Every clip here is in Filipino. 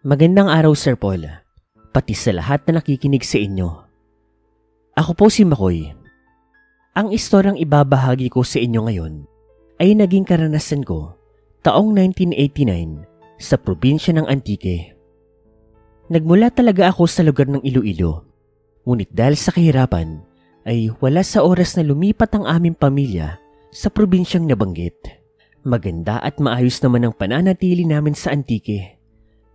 Magandang araw, Sir Paul, pati sa lahat na nakikinig sa inyo. Ako po si Makoy. Ang istoryang ibabahagi ko sa inyo ngayon ay naging karanasan ko taong 1989 sa probinsya ng Antique. Nagmula talaga ako sa lugar ng Iloilo, ngunit dahil sa kahirapan ay wala sa oras na lumipat ang aming pamilya sa probinsyang nabanggit. Maganda at maayos naman ang pananatili namin sa Antique.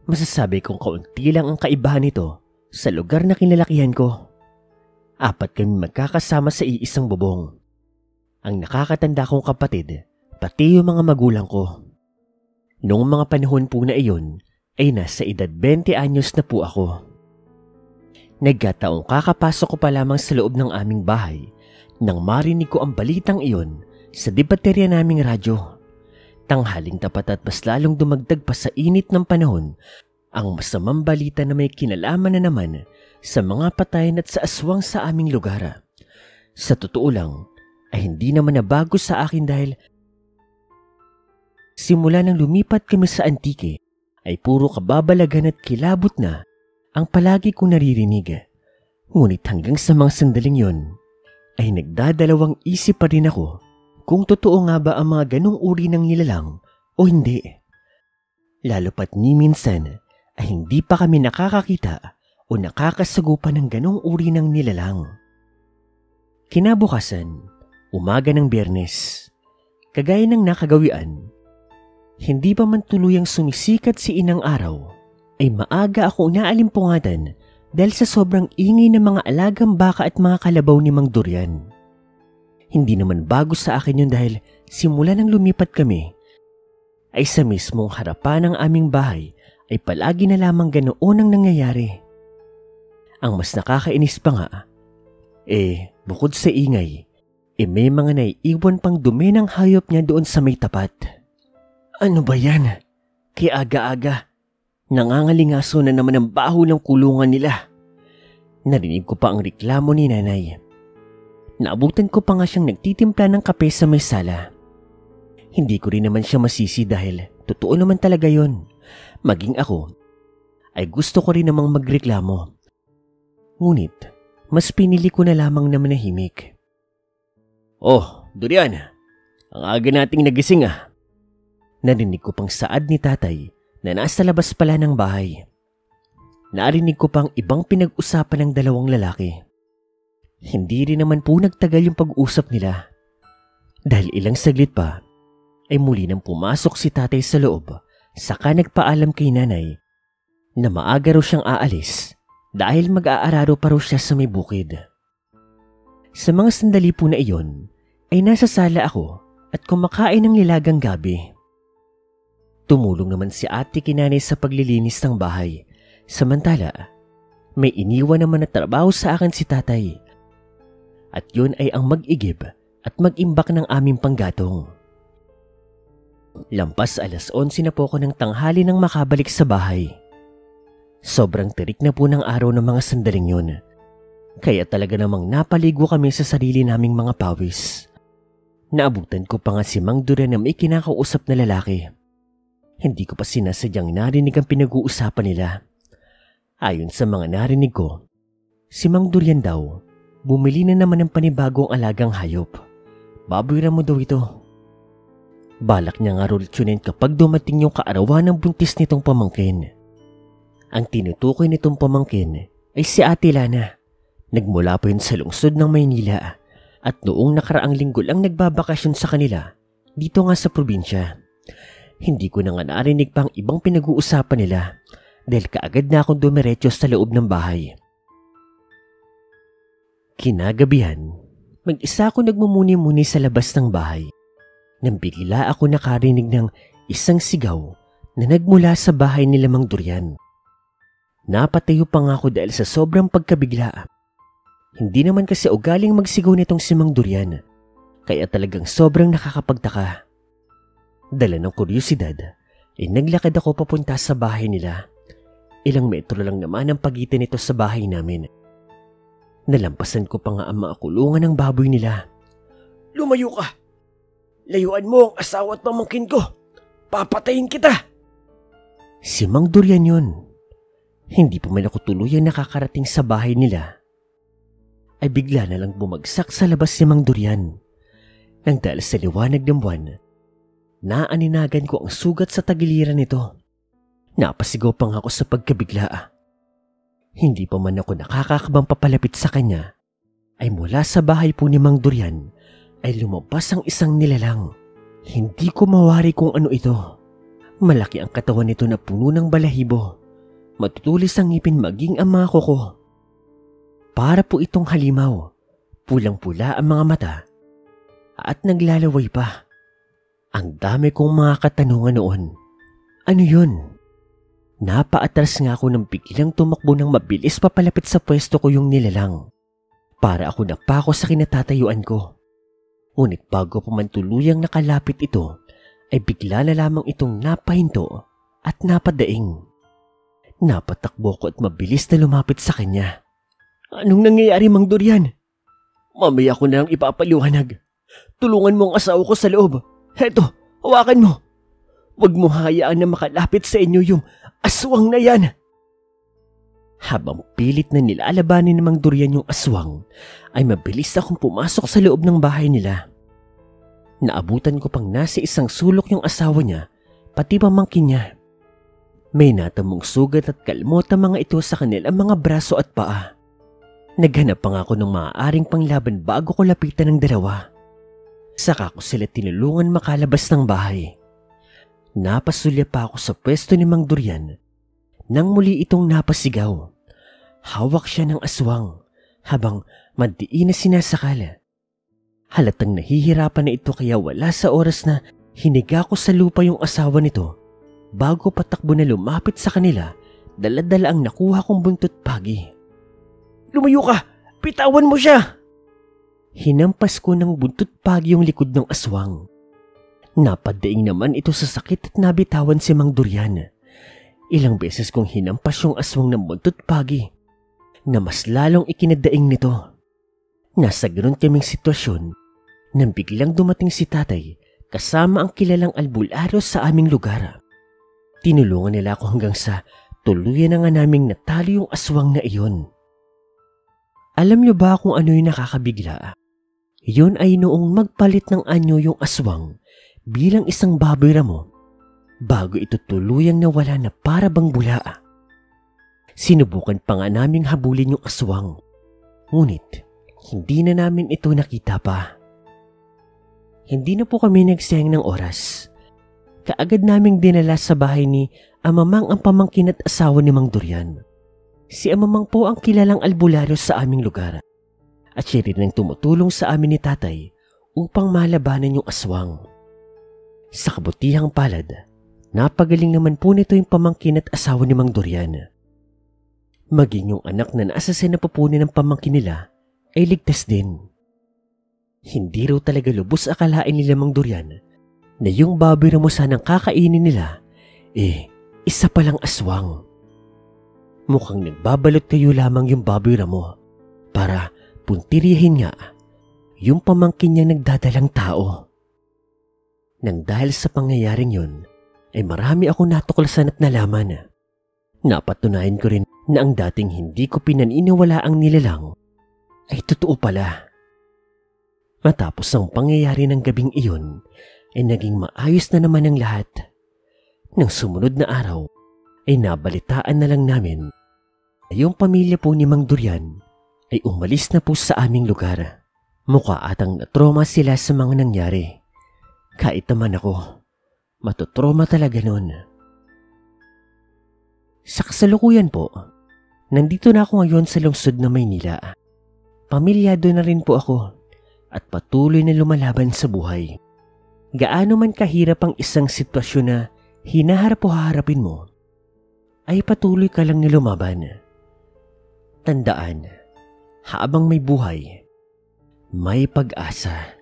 Masasabi kong kaunti lang ang kaibahan nito sa lugar na kinalakihan ko. 4 kami magkakasama sa iisang bubong. Ang nakakatanda kong kapatid, pati yung mga magulang ko. Noong mga panahon po na iyon, ay nasa edad 20 anyos na po ako. Nagkataong kakapasok ko pa lamang sa loob ng aming bahay nang marinig ko ang balitang iyon sa debaterya naming radyo. Tanghaling tapat at mas lalong dumagdag pa sa init ng panahon ang masamang balita na may kinalaman na naman sa mga patayan at sa aswang sa aming lugar. Sa totoo lang ay hindi naman nabago sa akin dahil simula nang lumipat kami sa Antique ay puro kababalagan at kilabot na ang palagi kong naririnig. Ngunit hanggang sa mga sandaling yon ay nagdadalawang isip pa rin ako kung totoo nga ba ang mga ganong uri ng nilalang o hindi. Lalo pat ni minsan ay hindi pa kami nakakakita o nakakasagupan ng ganong uri ng nilalang. Kinabukasan, umaga ng Biyernes, kagaya ng nakagawian, hindi pa man tuluyang sumisikat si inang araw, ay maaga ako naalimpungatan dahil sa sobrang ingay ng mga alagang baka at mga kalabaw ni Mang Durian. Hindi naman bago sa akin yun dahil simula nang lumipat kami, ay sa mismong harapan ng aming bahay ay palagi na lamang ganoon ang nangyayari. Ang mas nakakainis pa nga, bukod sa ingay, may mga naiiwan pang dumi ng hayop niya doon sa may tapat. Ano ba yan? Kaya aga-aga, nangangalingaso na naman ang baho ng kulungan nila. Narinig ko pa ang reklamo ni nanay. Naabutan ko pa nga siyang nagtitimpla ng kape sa may sala. Hindi ko rin naman siya masisi dahil totoo naman talaga yon. Maging ako, ay gusto ko rin namang magreklamo. Ngunit, mas pinili ko na lamang na manahimik. Oh, Durian, ang aga nating nagising ah. Narinig ko pang saad ni tatay na nasa labas pala ng bahay. Narinig ko pang ibang pinag-usapan ng dalawang lalaki. Hindi rin naman po nagtagal yung pag-usap nila. Dahil ilang saglit pa, ay muli nang pumasok si tatay sa loob, saka nagpaalam kay nanay na maaga raw siyang aalis dahil mag-aararo pa raw siya sa may bukid. Sa mga sandali po na iyon, ay nasa sala ako at kumakain ng nilagang gabi. Tumulong naman si ate kay nanay sa paglilinis ng bahay, samantala may iniwan naman na trabaho sa akin si tatay. At yun ay ang mag-igib at mag-imbak ng aming panggatong. Lampas 11:11 na po ako ng tanghali nang makabalik sa bahay. Sobrang tirik na po ng araw ng mga sandaling yun. Kaya talaga namang napaligo kami sa sarili naming mga pawis. Naabutan ko pa nga si Mang Durian na may kinakausap na lalaki. Hindi ko pa sinasadyang narinig ang pinag-uusapan nila. Ayon sa mga narinig ko, si Mang Durian daw, bumili na naman ng panibagong alagang hayop. Baboy mo daw ito. Balak niya nga rulitsyonin kapag dumating yung kaarawan ng buntis nitong pamangkin. Ang tinutukoy nitong pamangkin ay si Ate Lana. Nagmula po yun sa lungsod ng Maynila at noong nakaraang linggo lang nagbabakasyon sa kanila dito nga sa probinsya. Hindi ko na nga narinig pang ibang pinag-uusapan nila dahil kaagad na akong dumiretso sa loob ng bahay. Kinagabihan, mag-isa ako nagmumuni-muni sa labas ng bahay nang bigla ako nakarinig ng isang sigaw na nagmula sa bahay nila Mang Durian. Napatayo pa nga ako dahil sa sobrang pagkabigla. Hindi naman kasi ugaling magsigaw nitong si Mang Durian, kaya talagang sobrang nakakapagtaka. Dala ng kuryosidad, naglakad ako papunta sa bahay nila. Ilang metro lang naman ang pagitan nito sa bahay namin. Nalampasan ko pa nga ang mga kulungan ng baboy nila. Lumayo ka! Layuan mo ang asawa at pamangkin ko! Papatayin kita! Si Mang Durian yun. Hindi pa man ako tuluyang nakakarating sa bahay nila, ay bigla na lang bumagsak sa labas si Mang Durian. Nang dahil sa liwanag ng buwan, naaninagan ko ang sugat sa tagiliran nito. Napasigaw pang ako sa pagkabigla. Hindi pa man ako nakakakabang papalapit sa kanya, ay mula sa bahay po ni Mang Durian ay lumabas ang isang nilalang. Hindi ko mawari kung ano ito. Malaki ang katawan nito na puno ng balahibo. Matutulis ang ngipin maging ang mga kuko. Para po itong halimaw. Pulang-pula ang mga mata. At naglalaway pa. Ang dami kong mga katanungan noon. Ano yun? Napaatras nga ako nang biglang tumakbo ng mabilis papalapit sa pwesto ko yung nilalang. Para ako napako sa kinatatayuan ko. Ngunit bago pa man tuluyang nakalapit ito, ay bigla na lamang itong napahinto at napadaing. Napatakbo ko at mabilis na lumapit sa kanya. Anong nangyayari, Mang Durian? Mamaya ko na lang ipapaliwanag. Tulungan mo ang asawa ko sa loob. Heto, hawakan mo. Huwag mo hayaan na makalapit sa inyo yung aswang na yan. Habang pilit na nilalabanin ng Mang Durian yung aswang, ay mabilis akong pumasok sa loob ng bahay nila. Naabutan ko pang nasa isang sulok yung asawa niya, pati pamangkin niya. May natamong sugat at kalmot ang mga ito sa kanilang mga braso at paa. Naghanap pa nga ako ng maaaring panglaban bago ko lapitan ng dalawa. Saka ko sila tinulungan makalabas ng bahay. Napasulya pa ako sa pwesto ni Mang Durian nang muli itong napasigaw. Hawak siya ng aswang habang madiin na sinasakala. Halatang nahihirapan na ito kaya wala sa oras na hiniga ko sa lupa yung asawa nito bago patakbo na lumapit sa kanila, dala-dala ang nakuha kong buntot pagi. Lumayo ka! Bitawan mo siya! Hinampas ko ng buntot pagi yung likod ng aswang. Napadaing naman ito sa sakit at nabitawan si Mang Durian. Ilang beses kong hinampas yung aswang ng buntot pagi na mas lalong ikinadaing nito. Nasa ganoon kaming sitwasyon nang biglang dumating si tatay kasama ang kilalang albularyo sa aming lugar. Tinulungan nila ako hanggang sa tuluyan na nga naming natalo yung aswang na iyon. Alam niyo ba kung ano yung nakakabigla? Yun ay noong magpalit ng anyo yung aswang bilang isang baboy ramo bago ito tuluyang nawala na para bang bula. Sinubukan pa nga naming habulin yung aswang, ngunit hindi na namin ito nakita pa. Hindi na po kami nagsayang ng oras. Kaagad naming dinala sa bahay ni Amamang ang pamangkin at asawa ni Mang Durian. Si Amamang po ang kilalang albularyo sa aming lugar at siya rin ang tumutulong sa amin ni tatay upang malabanan yung aswang. Sa kabutihang palad, napagaling naman po nito yung pamangkin at asawa ni Mang Durian. Maging yung anak na nasa sinapupunin ng pamangkin nila ay ligtas din. Hindi raw talaga lubos akalain nila Mang Durian na yung baboy ramo sanang kakainin nila, isa palang aswang. Mukhang nagbabalot kayo lamang yung baboy ramo para puntirihin nga yung pamangkin niya nagdadalang tao. Nang dahil sa pangyayaring yun, ay marami akong natuklasan at nalaman. Napatunayan ko rin na ang dating hindi ko pinaniniwala ang nilalang ay totoo pala. Matapos ang pangyayari ng gabing iyon, ay naging maayos na naman ang lahat. Nang sumunod na araw, ay nabalitaan na lang namin na yung pamilya po ni Mang Durian ay umalis na po sa aming lugar. Mukha atang natroma sila sa mga nangyari. Kahit naman ako, matutroma talaga nun. Sa kasalukuyan po, nandito na ako ngayon sa lungsod ng Maynila. Pamilyado na rin po ako at patuloy na lumalaban sa buhay. Gaano man kahirap ang isang sitwasyon na hinaharap o haharapin mo, ay patuloy ka lang na lumaban. Tandaan, habang may buhay, may pag-asa.